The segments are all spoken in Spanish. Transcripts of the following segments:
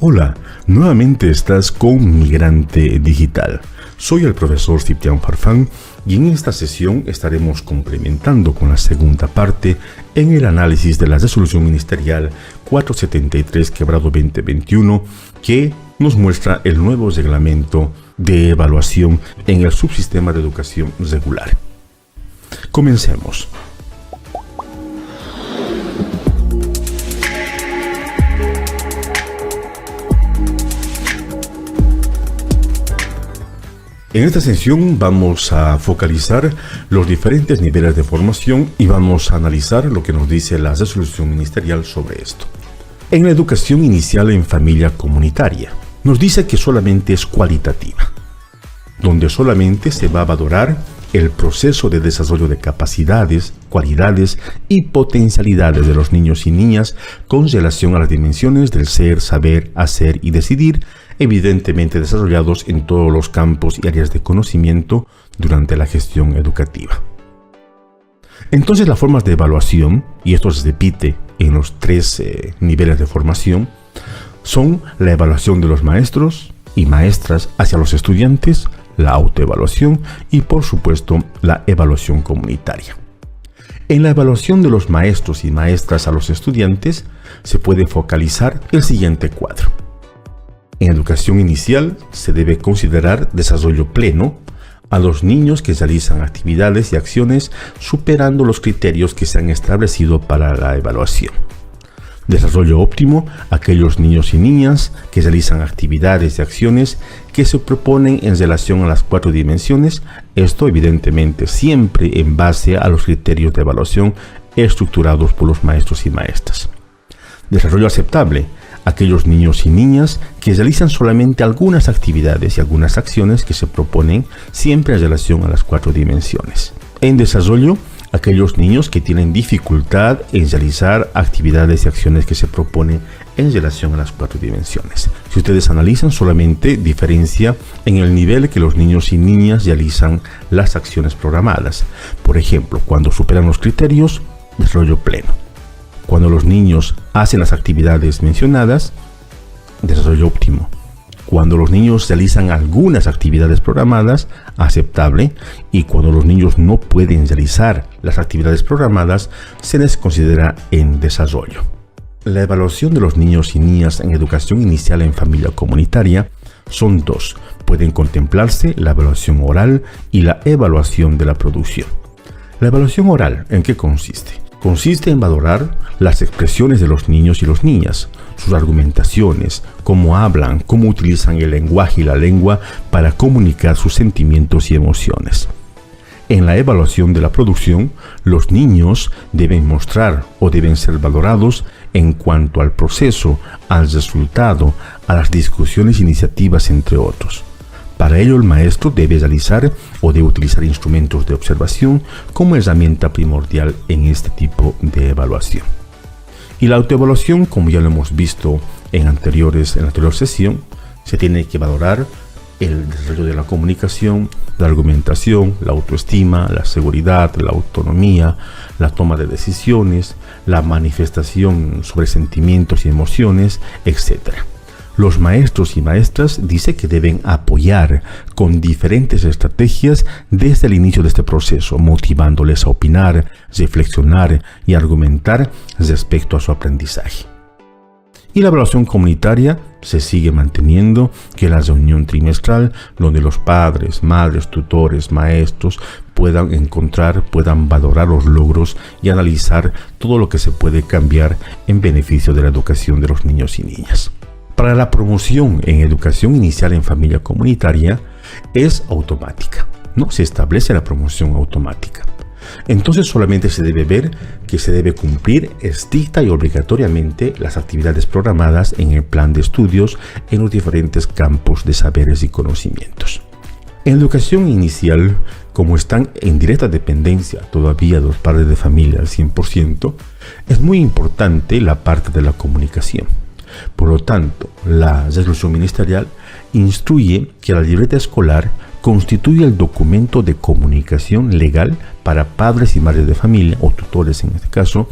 Hola, nuevamente estás con Migrante Digital. Soy el profesor Ciprián Farfán y en esta sesión estaremos complementando con la segunda parte en el análisis de la resolución ministerial 473/2021 que nos muestra el nuevo reglamento de evaluación en el subsistema de educación regular. Comencemos. En esta sesión vamos a focalizar los diferentes niveles de formación y vamos a analizar lo que nos dice la resolución ministerial sobre esto. En la educación inicial en familia comunitaria, nos dice que solamente es cualitativa, donde solamente se va a valorar el proceso de desarrollo de capacidades, cualidades y potencialidades de los niños y niñas con relación a las dimensiones del ser, saber, hacer y decidir, evidentemente desarrollados en todos los campos y áreas de conocimiento durante la gestión educativa. Entonces las formas de evaluación, y esto se repite en los tres niveles de formación, son la evaluación de los maestros y maestras hacia los estudiantes, la autoevaluación y por supuesto la evaluación comunitaria. En la evaluación de los maestros y maestras a los estudiantes se puede focalizar el siguiente cuadro. En educación inicial se debe considerar desarrollo pleno a los niños que realizan actividades y acciones superando los criterios que se han establecido para la evaluación. Desarrollo óptimo a aquellos niños y niñas que realizan actividades y acciones que se proponen en relación a las 4 dimensiones, esto evidentemente siempre en base a los criterios de evaluación estructurados por los maestros y maestras. Desarrollo aceptable a aquellos niños y niñas que realizan solamente algunas actividades y algunas acciones que se proponen siempre en relación a las 4 dimensiones. En desarrollo, aquellos niños que tienen dificultad en realizar actividades y acciones que se proponen en relación a las 4 dimensiones. Si ustedes analizan, solamente diferencia en el nivel que los niños y niñas realizan las acciones programadas. Por ejemplo, cuando superan los criterios, desarrollo pleno. Cuando los niños hacen las actividades mencionadas, desarrollo óptimo. Cuando los niños realizan algunas actividades programadas, aceptable. Y cuando los niños no pueden realizar las actividades programadas, se les considera en desarrollo. La evaluación de los niños y niñas en educación inicial en familia comunitaria son 2. Pueden contemplarse la evaluación oral y la evaluación de la producción. La evaluación oral, ¿en qué consiste? Consiste en valorar las expresiones de los niños y las niñas, sus argumentaciones, cómo hablan, cómo utilizan el lenguaje y la lengua para comunicar sus sentimientos y emociones. En la evaluación de la producción, los niños deben mostrar o deben ser valorados en cuanto al proceso, al resultado, a las discusiones e iniciativas, entre otros. Para ello, el maestro debe realizar o debe utilizar instrumentos de observación como herramienta primordial en este tipo de evaluación. Y la autoevaluación, como ya lo hemos visto en la anterior sesión, se tiene que valorar el desarrollo de la comunicación, la argumentación, la autoestima, la seguridad, la autonomía, la toma de decisiones, la manifestación sobre sentimientos y emociones, etc. Los maestros y maestras dice que deben apoyar con diferentes estrategias desde el inicio de este proceso, motivándoles a opinar, reflexionar y argumentar respecto a su aprendizaje. Y la evaluación comunitaria se sigue manteniendo, que es la reunión trimestral donde los padres, madres, tutores, maestros puedan valorar los logros y analizar todo lo que se puede cambiar en beneficio de la educación de los niños y niñas. Para la promoción en educación inicial en familia comunitaria es automática, no se establece la promoción automática. Entonces solamente se debe ver que se debe cumplir estricta y obligatoriamente las actividades programadas en el plan de estudios en los diferentes campos de saberes y conocimientos. En educación inicial, como están en directa dependencia todavía de los padres de familia al 100%, es muy importante la parte de la comunicación. Por lo tanto, la resolución ministerial instruye que la libreta escolar constituye el documento de comunicación legal para padres y madres de familia, o tutores en este caso,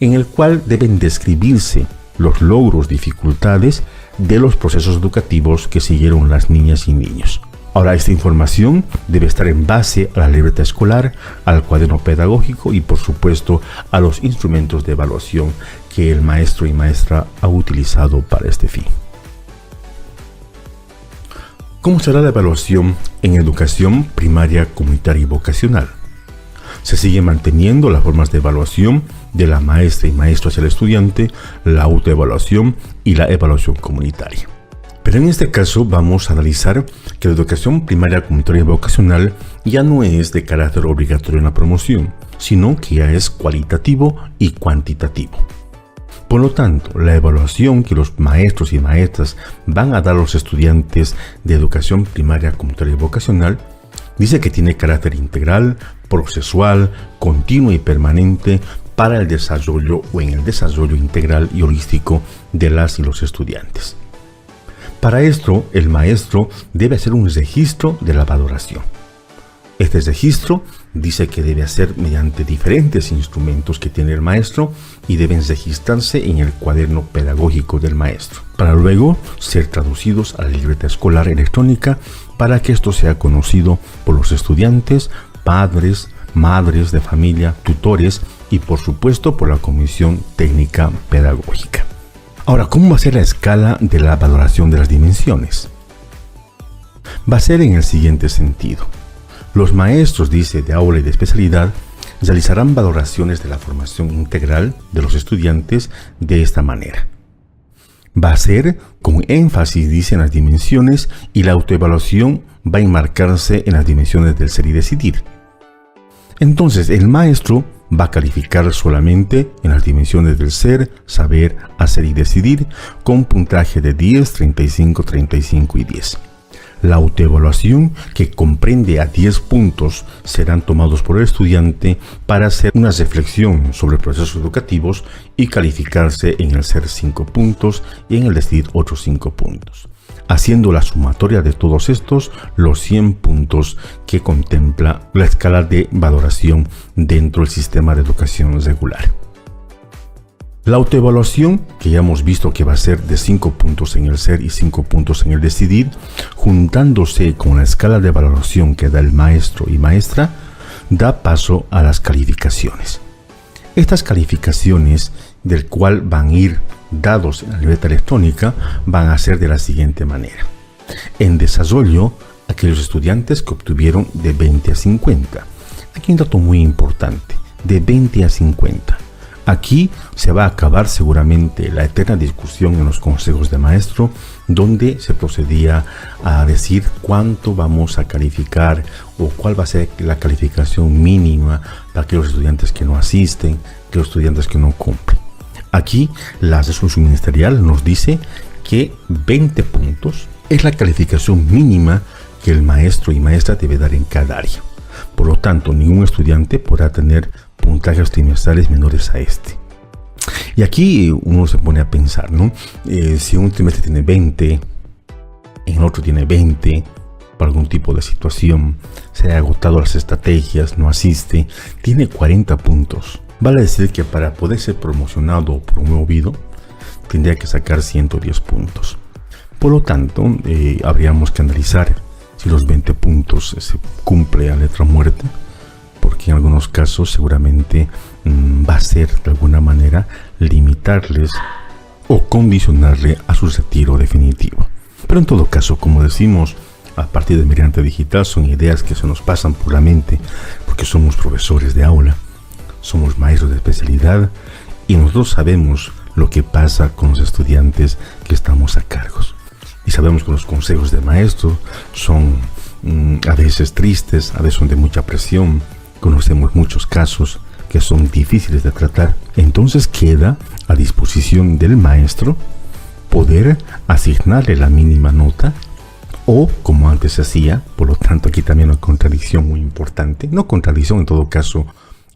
en el cual deben describirse los logros, dificultades de los procesos educativos que siguieron las niñas y niños. Ahora, esta información debe estar en base a la libreta escolar, al cuaderno pedagógico y, por supuesto, a los instrumentos de evaluación que el maestro y maestra ha utilizado para este fin. ¿Cómo será la evaluación en educación primaria, comunitaria y vocacional? Se sigue manteniendo las formas de evaluación de la maestra y maestro hacia el estudiante, la autoevaluación y la evaluación comunitaria. Pero en este caso vamos a analizar que la educación primaria, comunitaria y vocacional ya no es de carácter obligatorio en la promoción, sino que ya es cualitativo y cuantitativo. Por lo tanto, la evaluación que los maestros y maestras van a dar a los estudiantes de educación primaria, comunitaria y vocacional dice que tiene carácter integral, procesual, continuo y permanente para el desarrollo o en el desarrollo integral y holístico de las y los estudiantes. Para esto, el maestro debe hacer un registro de la valoración. Este registro dice que debe hacer mediante diferentes instrumentos que tiene el maestro y deben registrarse en el cuaderno pedagógico del maestro, para luego ser traducidos a la libreta escolar electrónica para que esto sea conocido por los estudiantes, padres, madres de familia, tutores y por supuesto por la Comisión Técnica Pedagógica. Ahora, ¿cómo va a ser la escala de la valoración de las dimensiones? Va a ser en el siguiente sentido. Los maestros, dice, de aula y de especialidad, realizarán valoraciones de la formación integral de los estudiantes de esta manera. Va a ser con énfasis, dice, en las dimensiones y la autoevaluación va a enmarcarse en las dimensiones del ser y decidir. Entonces, el maestro va a calificar solamente en las dimensiones del ser, saber, hacer y decidir con puntaje de 10, 35, 35 y 10. La autoevaluación, que comprende a 10 puntos, serán tomados por el estudiante para hacer una reflexión sobre procesos educativos y calificarse en el ser 5 puntos y en el decidir otros 5 puntos, haciendo la sumatoria de todos estos los 100 puntos que contempla la escala de valoración dentro del sistema de educación regular. La autoevaluación, que ya hemos visto que va a ser de 5 puntos en el ser y 5 puntos en el decidir, juntándose con la escala de valoración que da el maestro y maestra, da paso a las calificaciones. Estas calificaciones, del cual van a ir dados en la libreta electrónica, van a ser de la siguiente manera. En desarrollo, aquellos estudiantes que obtuvieron de 20 a 50. Aquí un dato muy importante, de 20 a 50. Aquí se va a acabar seguramente la eterna discusión en los consejos de maestro, donde se procedía a decir cuánto vamos a calificar o cuál va a ser la calificación mínima para aquellos estudiantes que no asisten, aquellos estudiantes que no cumplen. Aquí la resolución ministerial nos dice que 20 puntos es la calificación mínima que el maestro y maestra debe dar en cada área. Por lo tanto, ningún estudiante podrá tener puntajes trimestrales menores a este. Y aquí uno se pone a pensar, ¿no? Si un trimestre tiene 20, en el otro tiene 20, por algún tipo de situación, se ha agotado las estrategias, no asiste, tiene 40 puntos. Vale decir que para poder ser promocionado o promovido, tendría que sacar 110 puntos. Por lo tanto, habríamos que analizar si los 20 puntos se cumple a letra muerta, porque en algunos casos seguramente va a ser de alguna manera limitarles o condicionarle a su retiro definitivo. Pero en todo caso, como decimos, a partir de Mirante Digital son ideas que se nos pasan por la mente porque somos profesores de aula, somos maestros de especialidad y nosotros sabemos lo que pasa con los estudiantes que estamos a cargo. Y sabemos que los consejos de maestros son a veces tristes, a veces son de mucha presión. Conocemos muchos casos que son difíciles de tratar. Entonces queda a disposición del maestro poder asignarle la mínima nota o como antes se hacía. Por lo tanto, aquí también una contradicción muy importante. No contradicción, en todo caso,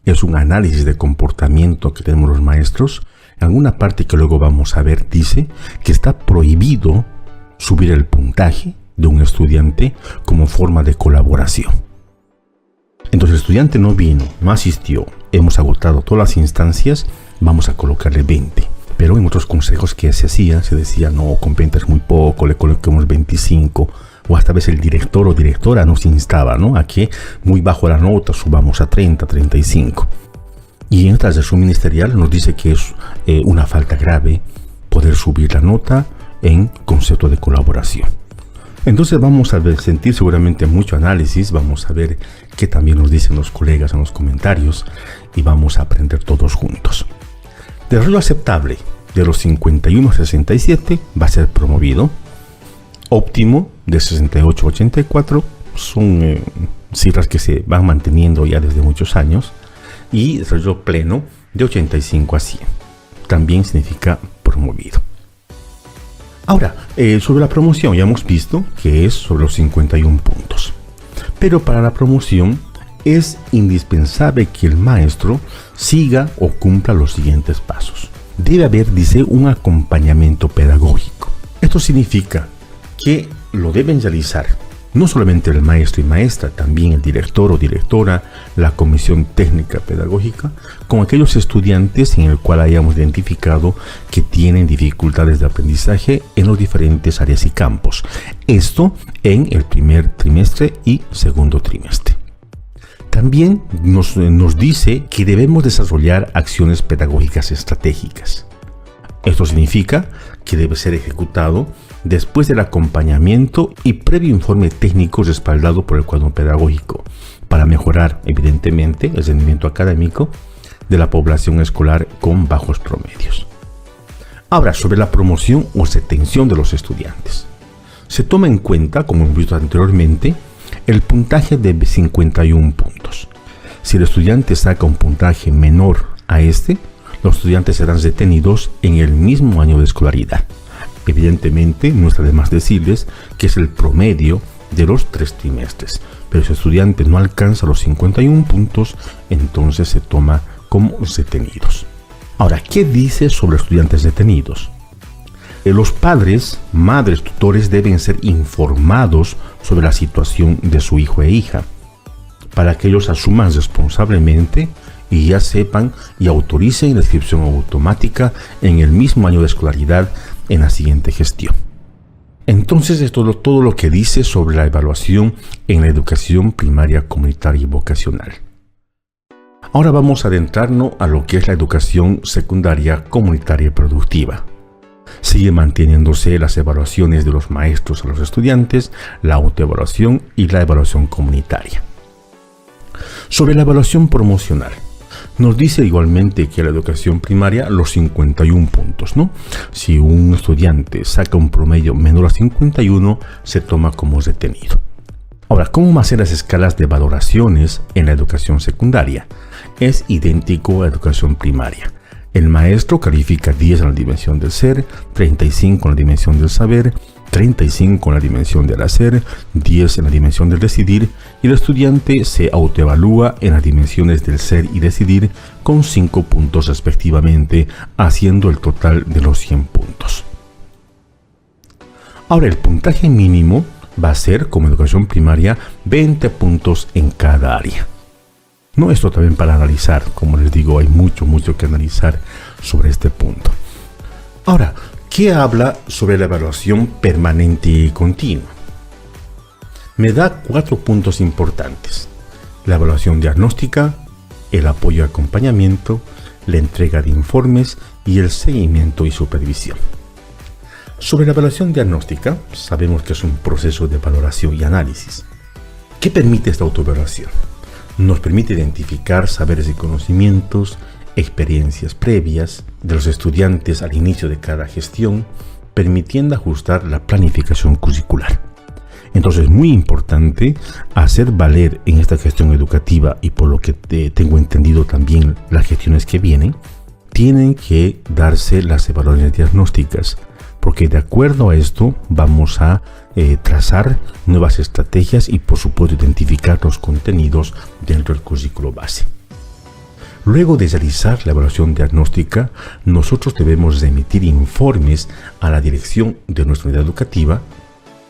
es un análisis de comportamiento que tenemos los maestros. En alguna parte que luego vamos a ver dice que está prohibido subir el puntaje de un estudiante como forma de colaboración. Entonces el estudiante no vino, no asistió, hemos agotado todas las instancias, vamos a colocarle 20. Pero en otros consejos que se hacía, se decía, no, con 20 es muy poco, le coloquemos 25, o hasta vez el director o directora nos instaba, ¿no?, a que muy bajo la nota subamos a 30, 35. Y en esta sesión ministerial nos dice que es una falta grave poder subir la nota en concepto de colaboración. Entonces vamos a sentir seguramente mucho análisis, vamos a ver qué también nos dicen los colegas en los comentarios y vamos a aprender todos juntos. Desarrollo aceptable de los 51 a 67 va a ser promovido. Óptimo de 68 a 84 son cifras que se van manteniendo ya desde muchos años. Y desarrollo pleno de 85 a 100 también significa promovido. Ahora, sobre la promoción ya hemos visto que es sobre los 51 puntos. Pero para la promoción es indispensable que el maestro siga o cumpla los siguientes pasos. Debe haber, dice, un acompañamiento pedagógico. Esto significa que lo deben realizar no solamente el maestro y maestra, también el director o directora, la comisión técnica pedagógica, con aquellos estudiantes en el cual hayamos identificado que tienen dificultades de aprendizaje en los diferentes áreas y campos. Esto en el primer trimestre y segundo trimestre. También nos dice que debemos desarrollar acciones pedagógicas estratégicas. Esto significa que debe ser ejecutado después del acompañamiento y previo informe técnico respaldado por el cuadro pedagógico, para mejorar, evidentemente, el rendimiento académico de la población escolar con bajos promedios. Ahora, sobre la promoción o retención de los estudiantes. Se toma en cuenta, como hemos visto anteriormente, el puntaje de 51 puntos. Si el estudiante saca un puntaje menor a este, los estudiantes serán retenidos en el mismo año de escolaridad. Evidentemente, no está de más decirles que es el promedio de los 3 trimestres. Pero si el estudiante no alcanza los 51 puntos, entonces se toma como retenidos. Ahora, ¿qué dice sobre estudiantes retenidos? Los padres, madres, tutores deben ser informados sobre la situación de su hijo e hija, para que ellos asuman responsablemente y ya sepan y autoricen la inscripción automática en el mismo año de escolaridad en la siguiente gestión. Entonces, esto es todo lo que dice sobre la evaluación en la educación primaria, comunitaria y vocacional. Ahora vamos a adentrarnos a lo que es la educación secundaria, comunitaria y productiva. Sigue manteniéndose las evaluaciones de los maestros a los estudiantes, la autoevaluación y la evaluación comunitaria. Sobre la evaluación promocional, nos dice igualmente que la educación primaria los 51 puntos, ¿no? Si un estudiante saca un promedio menor a 51, se toma como retenido. Ahora, ¿cómo van a ser las escalas de valoraciones en la educación secundaria? Es idéntico a la educación primaria. El maestro califica 10 en la dimensión del ser, 35 en la dimensión del saber, 35 en la dimensión del hacer, 10 en la dimensión del decidir, y el estudiante se autoevalúa en las dimensiones del ser y decidir con 5 puntos respectivamente, haciendo el total de los 100 puntos. Ahora, el puntaje mínimo va a ser, como educación primaria, 20 puntos en cada área. No, esto también para analizar, como les digo, hay mucho que analizar sobre este punto. Ahora, ¿qué habla sobre la evaluación permanente y continua? Me da 4 puntos importantes: la evaluación diagnóstica, el apoyo y acompañamiento, la entrega de informes y el seguimiento y supervisión. Sobre la evaluación diagnóstica, sabemos que es un proceso de valoración y análisis. ¿Qué permite esta autoevaluación? Nos permite identificar saberes y conocimientos, experiencias previas de los estudiantes al inicio de cada gestión, permitiendo ajustar la planificación curricular. Entonces es muy importante hacer valer en esta gestión educativa, y por lo que tengo entendido también las gestiones que vienen, tienen que darse las evaluaciones diagnósticas, porque de acuerdo a esto vamos a trazar nuevas estrategias y por supuesto identificar los contenidos dentro del currículo base. Luego de realizar la evaluación diagnóstica, nosotros debemos emitir informes a la dirección de nuestra unidad educativa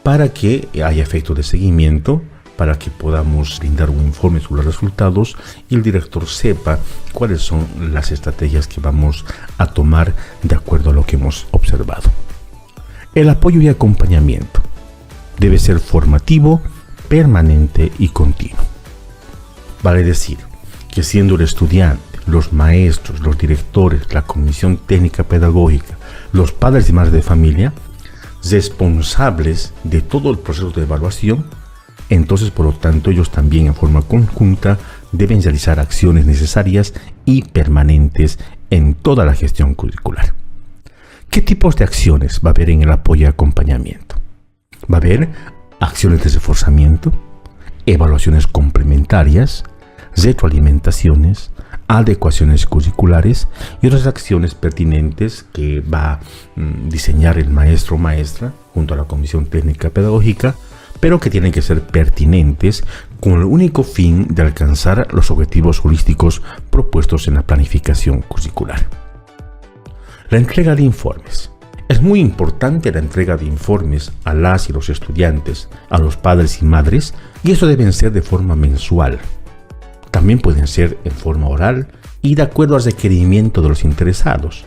para que haya efecto de seguimiento para que podamos brindar un informe sobre los resultados y el director sepa cuáles son las estrategias que vamos a tomar de acuerdo a lo que hemos observado. El apoyo y acompañamiento debe ser formativo, permanente y continuo. Vale decir que siendo el estudiante, los maestros, los directores, la comisión técnica pedagógica, los padres y madres de familia, responsables de todo el proceso de evaluación, entonces por lo tanto ellos también en forma conjunta deben realizar acciones necesarias y permanentes en toda la gestión curricular. ¿Qué tipos de acciones va a haber en el apoyo y acompañamiento? Va a haber acciones de reforzamiento, evaluaciones complementarias, retroalimentaciones, adecuaciones curriculares y otras acciones pertinentes que va a diseñar el maestro o maestra junto a la comisión técnica pedagógica, pero que tienen que ser pertinentes con el único fin de alcanzar los objetivos holísticos propuestos en la planificación curricular. La entrega de informes. Es muy importante la entrega de informes a las y los estudiantes, a los padres y madres, y eso deben ser de forma mensual. También pueden ser en forma oral y de acuerdo al requerimiento de los interesados.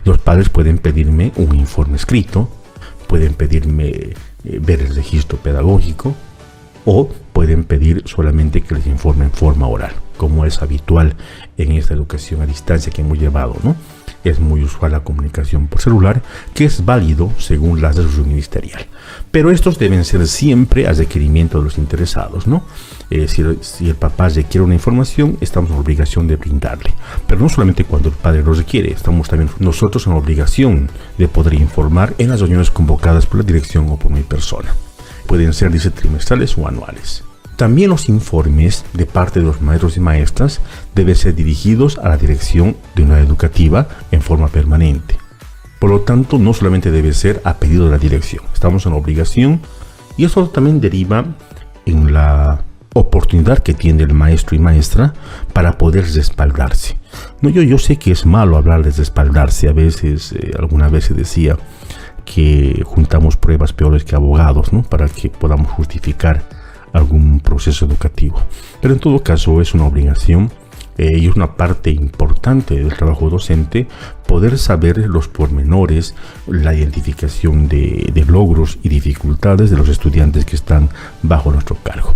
Los padres pueden pedirme un informe escrito, pueden pedirme ver el registro pedagógico o pueden pedir solamente que les informe en forma oral, como es habitual en esta educación a distancia que hemos llevado, ¿no? Es muy usual la comunicación por celular, que es válido según la resolución ministerial. Pero estos deben ser siempre a requerimiento de los interesados, ¿no? Si el papá requiere una información, estamos en obligación de brindarle. Pero no solamente cuando el padre lo requiere, estamos también nosotros en obligación de poder informar en las reuniones convocadas por la dirección o por mi persona. Pueden ser, dice, trimestrales o anuales. También los informes de parte de los maestros y maestras deben ser dirigidos a la dirección de una educativa en forma permanente. Por lo tanto, no solamente debe ser a pedido de la dirección, estamos en obligación y eso también deriva en la oportunidad que tiene el maestro y maestra para poder respaldarse. No, yo sé que es malo hablar de respaldarse, a veces, alguna vez se decía que juntamos pruebas peores que abogados, ¿no? Para que podamos justificar algún proceso educativo. Pero en todo caso es una obligación y es una parte importante del trabajo docente poder saber los pormenores, la identificación de logros y dificultades de los estudiantes que están bajo nuestro cargo.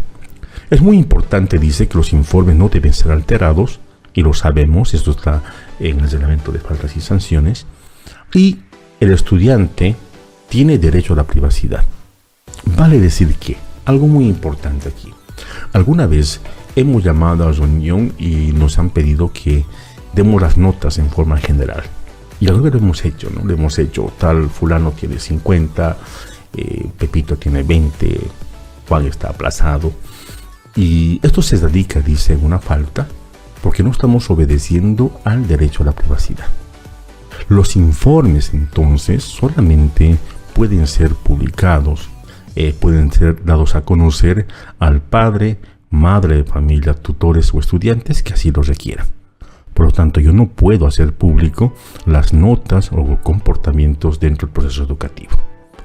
Es muy importante, dice, que los informes no deben ser alterados, y lo sabemos, esto está en el reglamento de faltas y sanciones, y el estudiante tiene derecho a la privacidad. Vale decir que algo muy importante aquí. Alguna vez hemos llamado a la reunión y nos han pedido que demos las notas en forma general. Y algo que lo hemos hecho, ¿no? Lo hemos hecho, tal fulano tiene 50, Pepito tiene 20, Juan está aplazado. Y esto se radica, dice, en una falta porque no estamos obedeciendo al derecho a la privacidad. Los informes, entonces, solamente pueden ser publicados, pueden ser dados a conocer al padre, madre de familia, tutores o estudiantes que así lo requieran. Por lo tanto, yo no puedo hacer público las notas o comportamientos dentro del proceso educativo.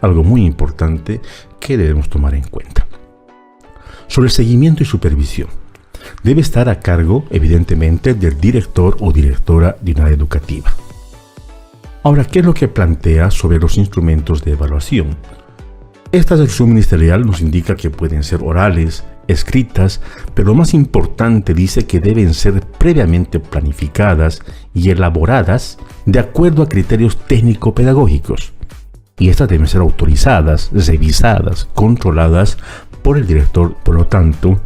Algo muy importante que debemos tomar en cuenta. Sobre el seguimiento y supervisión. Debe estar a cargo, evidentemente, del director o directora de una educativa. Ahora, ¿qué es lo que plantea sobre los instrumentos de evaluación? Esta resolución ministerial nos indica que pueden ser orales, escritas, pero lo más importante dice que deben ser previamente planificadas y elaboradas de acuerdo a criterios técnico-pedagógicos. Y estas deben ser autorizadas, revisadas, controladas por el director. Por lo tanto,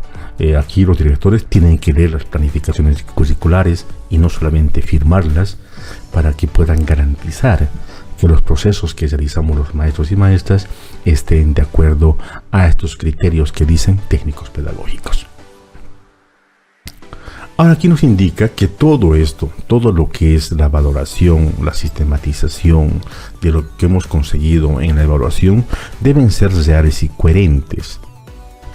aquí los directores tienen que leer las planificaciones curriculares y no solamente firmarlas para que puedan garantizar que los procesos que realizamos los maestros y maestras estén de acuerdo a estos criterios que dicen técnicos pedagógicos. Ahora aquí nos indica que todo esto, todo lo que es la valoración, la sistematización de lo que hemos conseguido en la evaluación deben ser reales y coherentes.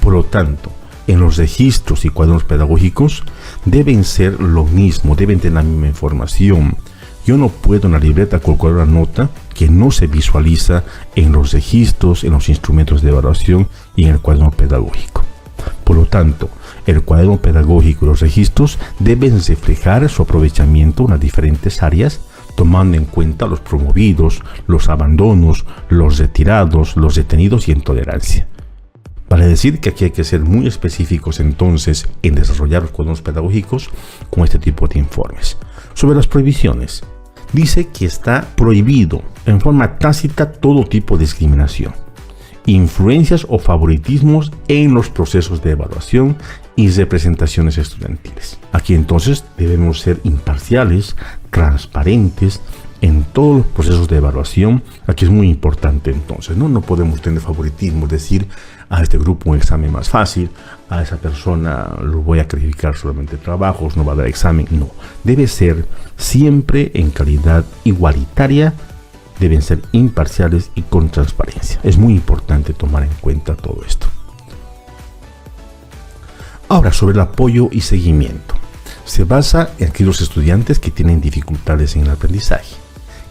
Por lo tanto, en los registros y cuadernos pedagógicos deben ser lo mismo, deben tener la misma información. Yo no puedo en la libreta colocar una nota que no se visualiza en los registros, en los instrumentos de evaluación y en el cuaderno pedagógico. Por lo tanto, el cuaderno pedagógico y los registros deben reflejar su aprovechamiento en las diferentes áreas, tomando en cuenta los promovidos, los abandonos, los retirados, los detenidos y en tolerancia. Vale decir que aquí hay que ser muy específicos entonces en desarrollar los cuadernos pedagógicos con este tipo de informes. Sobre las prohibiciones, dice que está prohibido en forma tácita todo tipo de discriminación, influencias o favoritismos en los procesos de evaluación y representaciones estudiantiles. Aquí entonces debemos ser imparciales, transparentes en todos los procesos de evaluación. Aquí es muy importante entonces, no podemos tener favoritismo, es decir, a este grupo un examen más fácil, a esa persona lo voy a calificar solamente trabajos, no va a dar examen. No, debe ser siempre en calidad igualitaria, deben ser imparciales y con transparencia. Es muy importante tomar en cuenta todo esto. Ahora, sobre el apoyo y seguimiento. Se basa en aquellos estudiantes que tienen dificultades en el aprendizaje.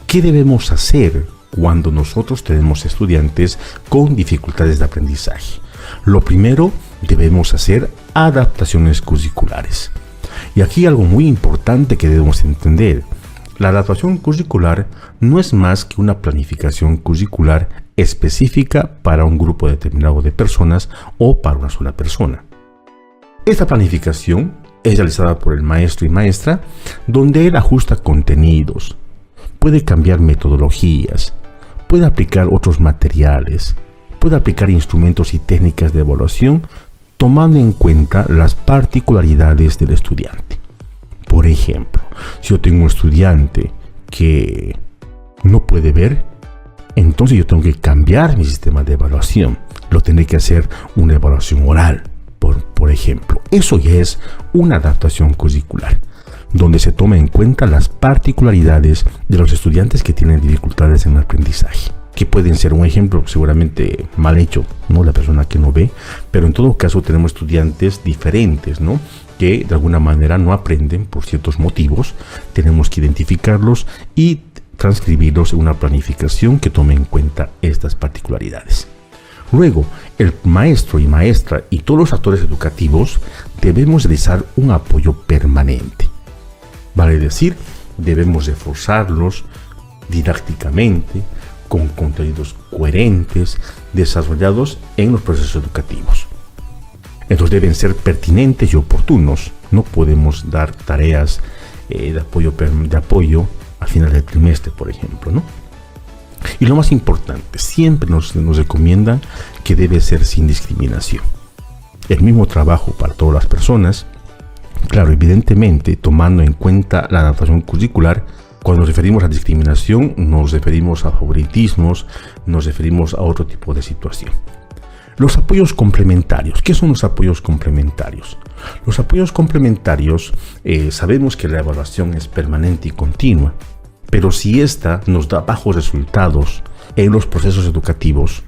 ¿Qué debemos hacer cuando nosotros tenemos estudiantes con dificultades de aprendizaje? Lo primero, debemos hacer adaptaciones curriculares. Y aquí algo muy importante que debemos entender. La adaptación curricular no es más que una planificación curricular específica para un grupo determinado de personas o para una sola persona. Esta planificación es realizada por el maestro y maestra, donde él ajusta contenidos, puede cambiar metodologías, puede aplicar otros materiales, puede aplicar instrumentos y técnicas de evaluación, tomando en cuenta las particularidades del estudiante. Por ejemplo, si yo tengo un estudiante que no puede ver, entonces yo tengo que cambiar mi sistema de evaluación. Lo tendré que hacer una evaluación oral, por ejemplo. Eso ya es una adaptación curricular, donde se toma en cuenta las particularidades de los estudiantes que tienen dificultades en el aprendizaje, que pueden ser un ejemplo seguramente mal hecho, ¿no? La persona que no ve, pero en todo caso tenemos estudiantes diferentes, ¿no? Que de alguna manera no aprenden por ciertos motivos. Tenemos que identificarlos y transcribirlos en una planificación que tome en cuenta estas particularidades. Luego, el maestro y maestra y todos los actores educativos debemos realizar un apoyo permanente. Vale decir, debemos reforzarlos didácticamente, con contenidos coherentes, desarrollados en los procesos educativos. Entonces deben ser pertinentes y oportunos. No podemos dar tareas de apoyo al final del trimestre, por ejemplo, ¿no? Y lo más importante, siempre nos recomiendan que debe ser sin discriminación. El mismo trabajo para todas las personas. Claro, evidentemente, tomando en cuenta la adaptación curricular, cuando nos referimos a discriminación, nos referimos a favoritismos, nos referimos a otro tipo de situación. Los apoyos complementarios. ¿Qué son los apoyos complementarios? Los apoyos complementarios, sabemos que la evaluación es permanente y continua, pero si ésta nos da bajos resultados en los procesos educativos,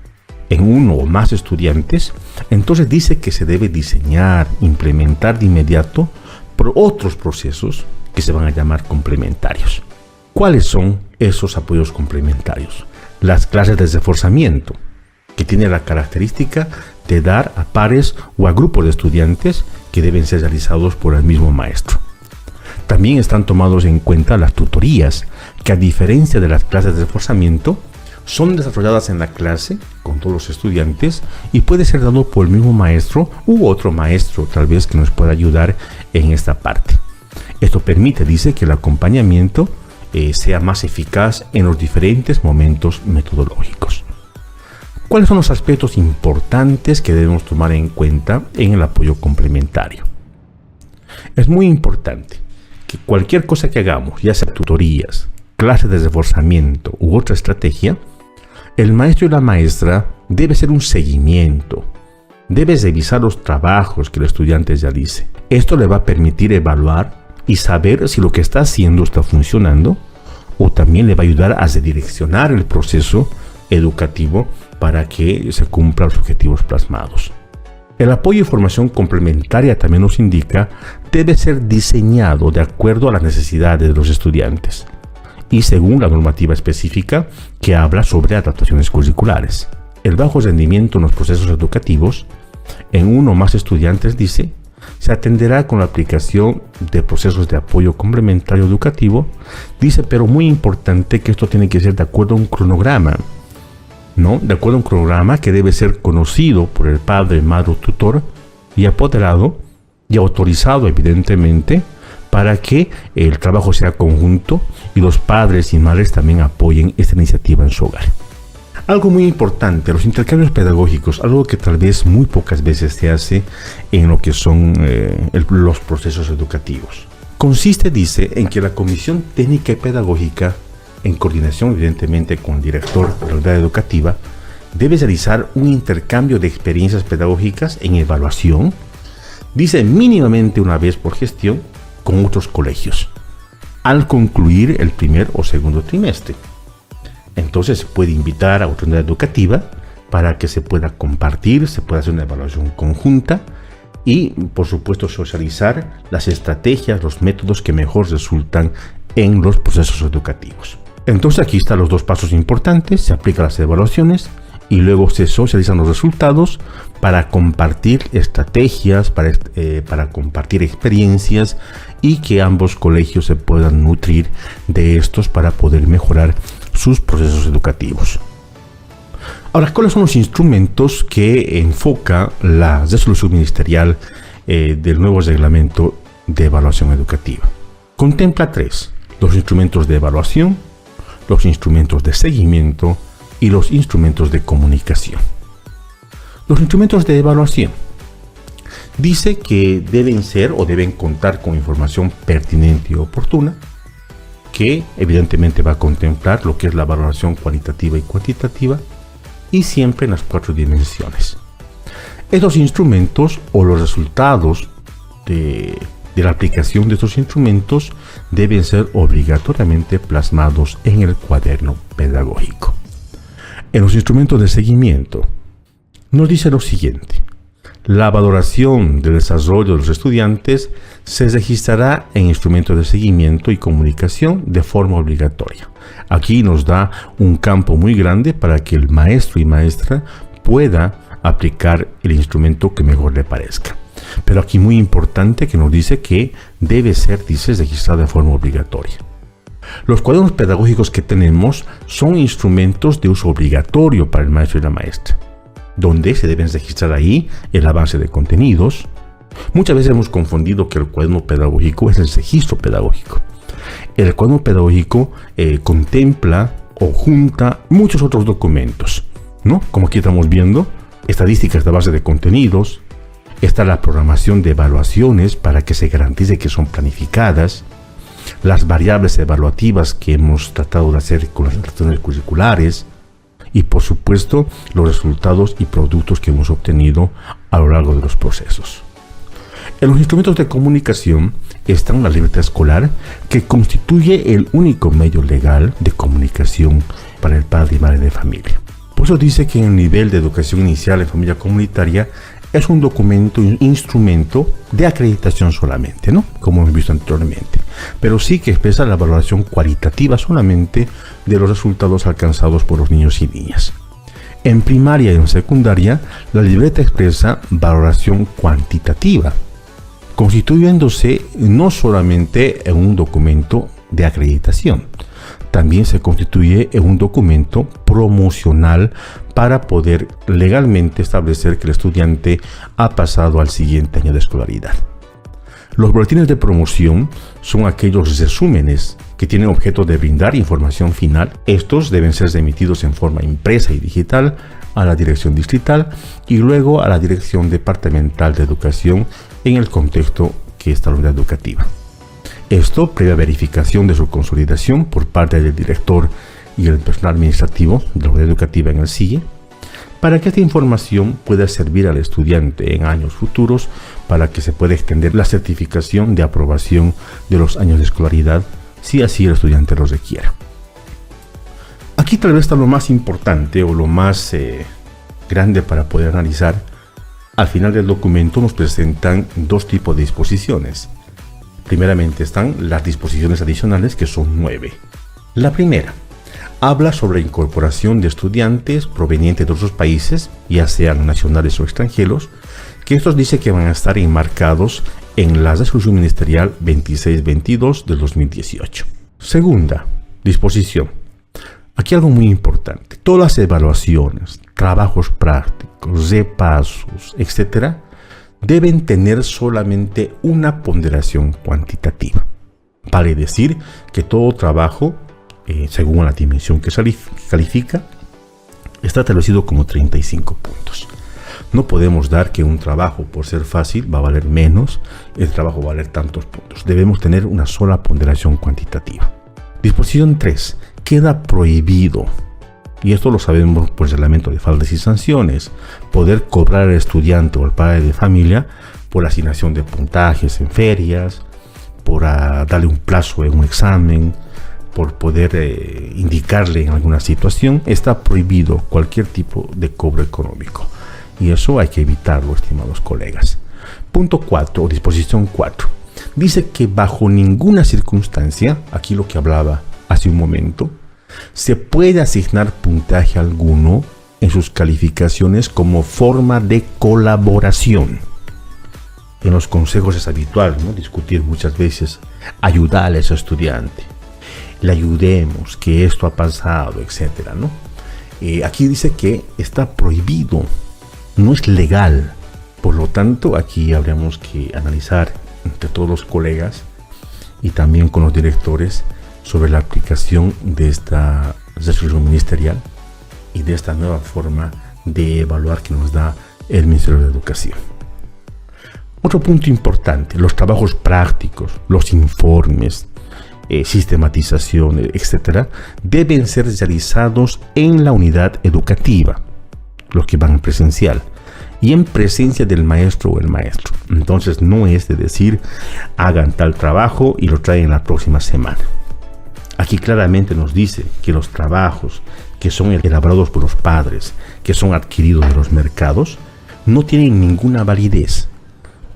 en uno o más estudiantes, entonces dice que se debe diseñar, implementar de inmediato por otros procesos que se van a llamar complementarios. ¿Cuáles son esos apoyos complementarios? Las clases de reforzamiento, que tiene la característica de dar a pares o a grupos de estudiantes que deben ser realizados por el mismo maestro. También están tomados en cuenta las tutorías, que a diferencia de las clases de reforzamiento, son desarrolladas en la clase con todos los estudiantes y puede ser dado por el mismo maestro u otro maestro tal vez que nos pueda ayudar en esta parte. Esto permite, dice, que el acompañamiento sea más eficaz en los diferentes momentos metodológicos. ¿Cuáles son los aspectos importantes que debemos tomar en cuenta en el apoyo complementario? Es muy importante que cualquier cosa que hagamos, ya sea tutorías, clases de reforzamiento u otra estrategia, el maestro y la maestra debe hacer un seguimiento, debe revisar los trabajos que el estudiante realice. Esto le va a permitir evaluar y saber si lo que está haciendo está funcionando, o también le va a ayudar a redireccionar el proceso educativo para que se cumplan los objetivos plasmados. El apoyo y formación complementaria también nos indica debe ser diseñado de acuerdo a las necesidades de los estudiantes y según la normativa específica que habla sobre adaptaciones curriculares. El bajo rendimiento en los procesos educativos en uno o más estudiantes, dice, se atenderá con la aplicación de procesos de apoyo complementario educativo, dice, pero muy importante que esto tiene que ser de acuerdo a un cronograma, ¿no? De acuerdo a un cronograma que debe ser conocido por el padre, madre o tutor y apoderado y autorizado, evidentemente, para que el trabajo sea conjunto y los padres y madres también apoyen esta iniciativa en su hogar. Algo muy importante, los intercambios pedagógicos, algo que tal vez muy pocas veces se hace en lo que son los procesos educativos. Consiste, dice, en que la Comisión Técnica y Pedagógica, en coordinación evidentemente con el director de la unidad educativa, debe realizar un intercambio de experiencias pedagógicas en evaluación, dice mínimamente una vez por gestión, con otros colegios, al concluir el primer o segundo trimestre. Entonces se puede invitar a otra unidad educativa para que se pueda compartir, se pueda hacer una evaluación conjunta y, por supuesto, socializar las estrategias, los métodos que mejor resultan en los procesos educativos. Entonces aquí están los dos pasos importantes: se aplican las evaluaciones y luego se socializan los resultados para compartir estrategias, para compartir experiencias y que ambos colegios se puedan nutrir de estos para poder mejorar sus procesos educativos. Ahora, ¿cuáles son los instrumentos que enfoca la resolución ministerial del nuevo reglamento de evaluación educativa? Contempla 3: los instrumentos de evaluación, los instrumentos de seguimiento y los instrumentos de comunicación. Los instrumentos de evaluación dice que deben ser o deben contar con información pertinente y oportuna, que evidentemente va a contemplar lo que es la valoración cualitativa y cuantitativa y siempre en las 4 dimensiones. Estos instrumentos o los resultados de la aplicación de estos instrumentos deben ser obligatoriamente plasmados en el cuaderno pedagógico. En los instrumentos de seguimiento nos dice lo siguiente: la valoración del desarrollo de los estudiantes se registrará en instrumentos de seguimiento y comunicación de forma obligatoria. Aquí nos da un campo muy grande para que el maestro y maestra pueda aplicar el instrumento que mejor le parezca. Pero aquí muy importante que nos dice que debe ser, dice, registrado de forma obligatoria. Los cuadernos pedagógicos que tenemos son instrumentos de uso obligatorio para el maestro y la maestra, donde se deben registrar ahí el avance de contenidos. Muchas veces hemos confundido que el cuaderno pedagógico es el registro pedagógico. El cuaderno pedagógico contempla o junta muchos otros documentos, ¿no? Como aquí estamos viendo, estadísticas de base de contenidos, está la programación de evaluaciones para que se garantice que son planificadas, las variables evaluativas que hemos tratado de hacer con las relaciones curriculares y, por supuesto, los resultados y productos que hemos obtenido a lo largo de los procesos. En los instrumentos de comunicación están la libreta escolar, que constituye el único medio legal de comunicación para el padre y madre de familia. Por eso dice que en el nivel de educación inicial en familia comunitaria es un documento, un instrumento de acreditación solamente, ¿no? Como hemos visto anteriormente. Pero sí que expresa la valoración cualitativa solamente de los resultados alcanzados por los niños y niñas. En primaria y en secundaria, la libreta expresa valoración cuantitativa, constituyéndose no solamente en un documento de acreditación, también se constituye en un documento promocional para poder legalmente establecer que el estudiante ha pasado al siguiente año de escolaridad. Los boletines de promoción son aquellos resúmenes que tienen objeto de brindar información final. Estos deben ser remitidos en forma impresa y digital a la dirección distrital y luego a la dirección departamental de educación en el contexto que está la unidad educativa. Esto previa verificación de su consolidación por parte del director y el personal administrativo de la unidad educativa en el SIE, para que esta información pueda servir al estudiante en años futuros para que se pueda extender la certificación de aprobación de los años de escolaridad, si así el estudiante lo requiera. Aquí tal vez está lo más importante o lo más grande para poder analizar. Al final del documento nos presentan 2 tipos de disposiciones. Primeramente están las disposiciones adicionales, que son 9. La primera, habla sobre la incorporación de estudiantes provenientes de otros países, ya sean nacionales o extranjeros, que estos dice que van a estar enmarcados en la resolución ministerial 2622 del 2018. Segunda disposición. Aquí algo muy importante. Todas las evaluaciones, trabajos prácticos, repasos, etc., deben tener solamente una ponderación cuantitativa. Vale decir que todo trabajo, según la dimensión que se califica, está establecido como 35 puntos. No podemos dar que un trabajo, por ser fácil, va a valer menos, el trabajo va a valer tantos puntos. Debemos tener una sola ponderación cuantitativa. Disposición 3. Queda prohibido, y esto lo sabemos por el reglamento de faltas y sanciones, poder cobrar al estudiante o al padre de familia por la asignación de puntajes en ferias, por darle un plazo en un examen, por poder indicarle en alguna situación. Está prohibido cualquier tipo de cobro económico. Y eso hay que evitarlo, estimados colegas. Punto 4, o disposición 4. Dice que bajo ninguna circunstancia, aquí lo que hablaba hace un momento, se puede asignar puntaje alguno en sus calificaciones como forma de colaboración. En los consejos es habitual, ¿no?, discutir muchas veces, ayudar a ese estudiante, le ayudemos, que esto ha pasado, etcétera, ¿no? Aquí dice que está prohibido, no es legal. Por lo tanto, aquí habríamos que analizar entre todos los colegas y también con los directores sobre la aplicación de esta resolución ministerial y de esta nueva forma de evaluar que nos da el Ministerio de Educación. Otro punto importante, los trabajos prácticos, los informes, sistematización, etcétera, deben ser realizados en la unidad educativa, los que van presencial, y en presencia del maestro o el maestro. Entonces no es de decir, hagan tal trabajo y lo traen la próxima semana. Aquí claramente nos dice que los trabajos que son elaborados por los padres, que son adquiridos de los mercados, no tienen ninguna validez,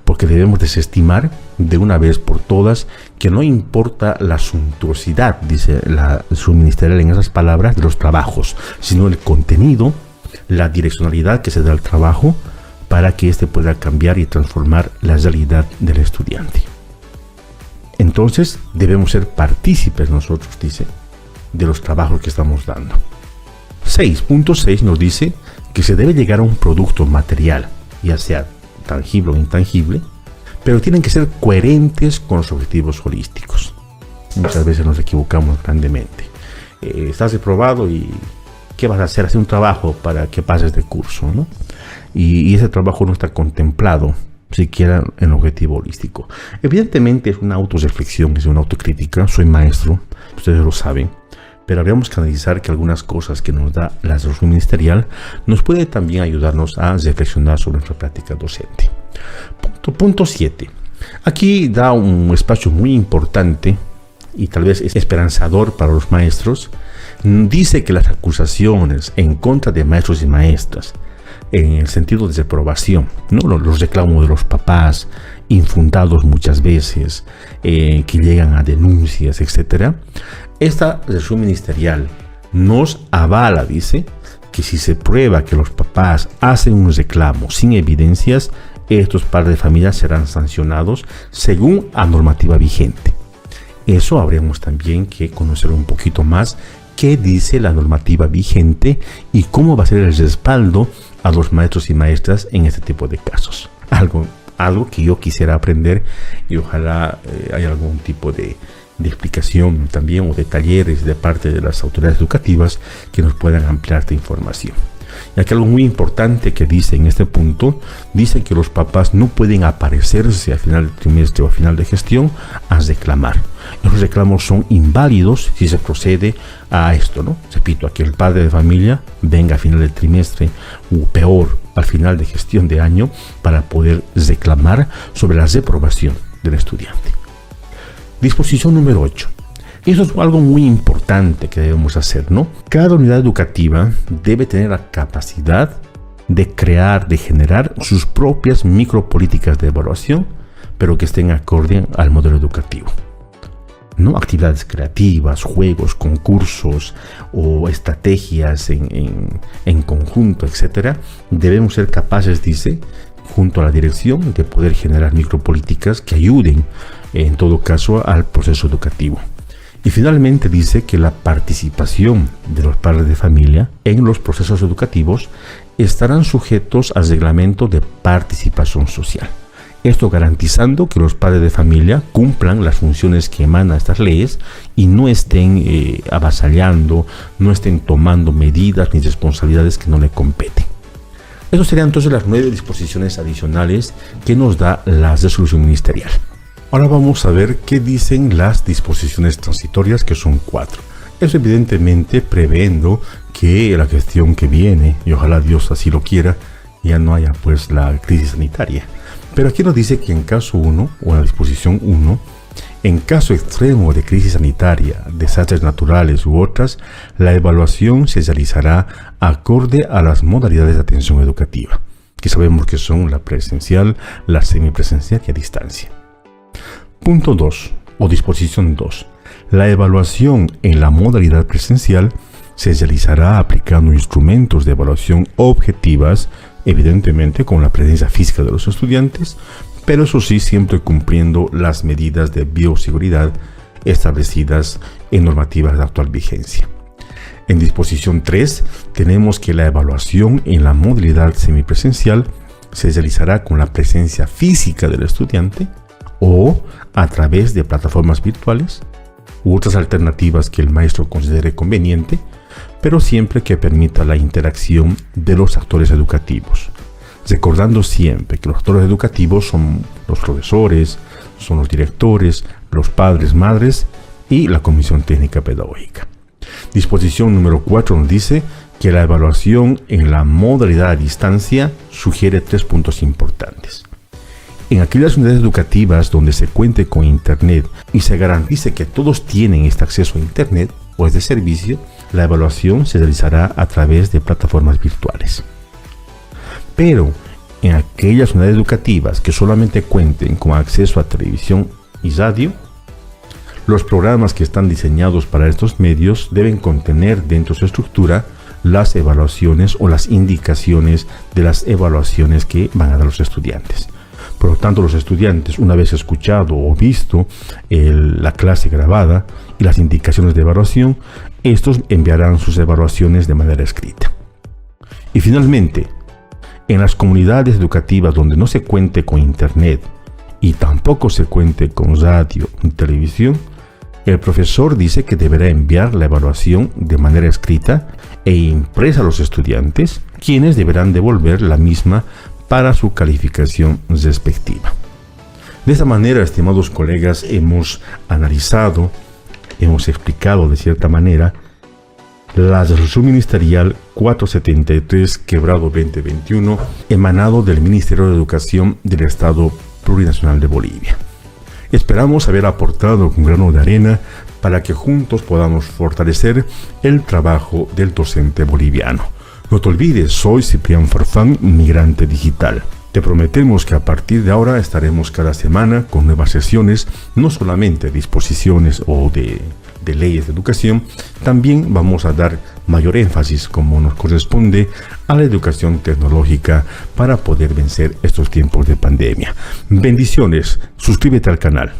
porque debemos desestimar de una vez por todas que no importa la suntuosidad, dice la subministerial en esas palabras, de los trabajos, sino el contenido, la direccionalidad que se da al trabajo para que éste pueda cambiar y transformar la realidad del estudiante. Entonces debemos ser partícipes nosotros, dice, de los trabajos que estamos dando. 6.6 nos dice que se debe llegar a un producto material, ya sea tangible o intangible, pero tienen que ser coherentes con los objetivos holísticos. Muchas veces nos equivocamos grandemente. Estás reprobado y ¿qué vas a hacer? Hacer un trabajo para que pases de curso, ¿no? Y ese trabajo no está contemplado siquiera en el objetivo holístico. Evidentemente es una autorreflexión, es una autocrítica. Soy maestro, ustedes lo saben, pero habríamos que analizar que algunas cosas que nos da la resolución ministerial nos puede también ayudarnos a reflexionar sobre nuestra práctica docente. Punto 7. Aquí da un espacio muy importante y tal vez es esperanzador para los maestros. Dice que las acusaciones en contra de maestros y maestras, en el sentido de reprobación, ¿no?, los reclamos de los papás, infundados muchas veces, que llegan a denuncias, etcétera. Esta resolución ministerial nos avala, dice, que si se prueba que los papás hacen un reclamo sin evidencias, estos padres de familia serán sancionados según la normativa vigente. Eso habríamos también que conocer un poquito más qué dice la normativa vigente y cómo va a ser el respaldo a los maestros y maestras en este tipo de casos. Algo que yo quisiera aprender y ojalá haya algún tipo de explicación también o de talleres de parte de las autoridades educativas que nos puedan ampliar esta información. Y aquí algo muy importante que dice en este punto, dice que los papás no pueden aparecerse al final del trimestre o al final de gestión a reclamar. Los reclamos son inválidos si se procede a esto, ¿no? Repito, a que el padre de familia venga a final del trimestre o peor, al final de gestión de año para poder reclamar sobre la reprobación del estudiante. Disposición número 8. Eso es algo muy importante que debemos hacer, ¿no? Cada unidad educativa debe tener la capacidad de crear, de generar sus propias micropolíticas de evaluación, pero que estén acorde al modelo educativo. ¿no? Actividades creativas, juegos, concursos o estrategias en conjunto, etc. Debemos ser capaces, dice, junto a la dirección, de poder generar micropolíticas que ayuden, en todo caso, al proceso educativo. Y finalmente dice que la participación de los padres de familia en los procesos educativos estarán sujetos al reglamento de participación social. Esto garantizando que los padres de familia cumplan las funciones que emanan estas leyes y no estén avasallando, no estén tomando medidas ni responsabilidades que no le competen. Esas serían entonces las 9 disposiciones adicionales que nos da la resolución ministerial. Ahora vamos a ver qué dicen las disposiciones transitorias, que son 4. Eso evidentemente previendo que la gestión que viene, y ojalá Dios así lo quiera, ya no haya pues la crisis sanitaria. Pero aquí nos dice que en caso 1, o en la disposición 1, en caso extremo de crisis sanitaria, desastres naturales u otras, la evaluación se realizará acorde a las modalidades de atención educativa, que sabemos que son la presencial, la semipresencial y a distancia. Punto 2, o disposición 2. La evaluación en la modalidad presencial se realizará aplicando instrumentos de evaluación objetivas, evidentemente con la presencia física de los estudiantes, pero eso sí, siempre cumpliendo las medidas de bioseguridad establecidas en normativas de actual vigencia. En disposición 3 tenemos que la evaluación en la modalidad semipresencial se realizará con la presencia física del estudiante o a través de plataformas virtuales u otras alternativas que el maestro considere conveniente, pero siempre que permita la interacción de los actores educativos. Recordando siempre que los actores educativos son los profesores, son los directores, los padres, madres y la Comisión Técnica Pedagógica. Disposición número 4 nos dice que la evaluación en la modalidad a distancia sugiere 3 puntos importantes. En aquellas unidades educativas donde se cuente con Internet y se garantice que todos tienen este acceso a Internet o este servicio, la evaluación se realizará a través de plataformas virtuales. Pero en aquellas unidades educativas que solamente cuenten con acceso a televisión y radio, los programas que están diseñados para estos medios deben contener dentro de su estructura las evaluaciones o las indicaciones de las evaluaciones que van a dar los estudiantes. Por lo tanto, los estudiantes, una vez escuchado o visto la clase grabada y las indicaciones de evaluación, estos enviarán sus evaluaciones de manera escrita. Y finalmente, en las comunidades educativas donde no se cuente con Internet y tampoco se cuente con radio ni televisión, el profesor dice que deberá enviar la evaluación de manera escrita e impresa a los estudiantes, quienes deberán devolver la misma para su calificación respectiva. De esta manera, estimados colegas, hemos analizado, hemos explicado de cierta manera la resolución ministerial 473/2021 emanado del Ministerio de Educación del Estado Plurinacional de Bolivia. Esperamos haber aportado un grano de arena para que juntos podamos fortalecer el trabajo del docente boliviano. No te olvides, soy Ciprián Farfán, migrante digital. Te prometemos que a partir de ahora estaremos cada semana con nuevas sesiones, no solamente disposiciones o de leyes de educación, también vamos a dar mayor énfasis, como nos corresponde, a la educación tecnológica para poder vencer estos tiempos de pandemia. Bendiciones, suscríbete al canal.